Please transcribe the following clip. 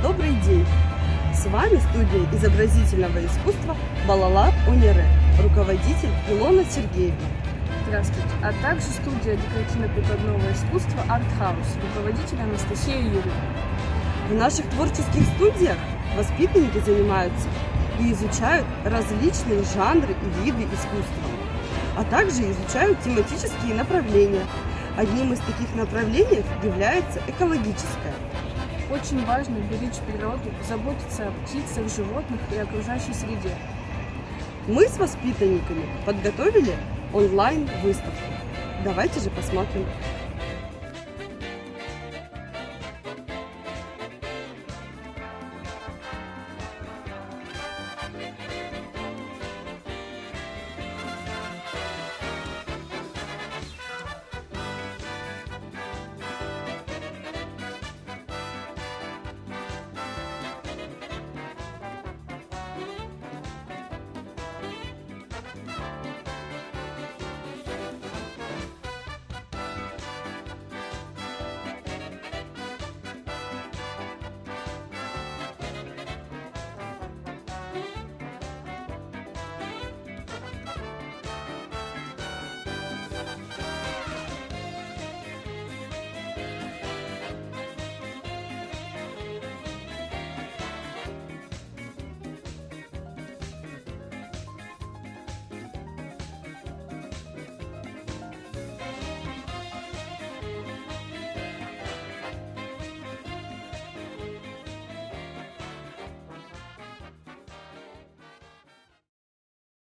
Добрый день! С вами студия изобразительного искусства Балалар Онире, руководитель Илона Сергеевна. Здравствуйте. А также студия декоративно-прикладного искусства Art-House, руководитель Анастасия Юрьевна. В наших творческих студиях воспитанники занимаются и изучают различные жанры и виды искусства, а также изучают тематические направления. Одним из таких направлений является экологическое. Очень важно беречь природу, заботиться о птицах, животных и окружающей среде. Мы с воспитанниками подготовили онлайн-выставку. Давайте же посмотрим.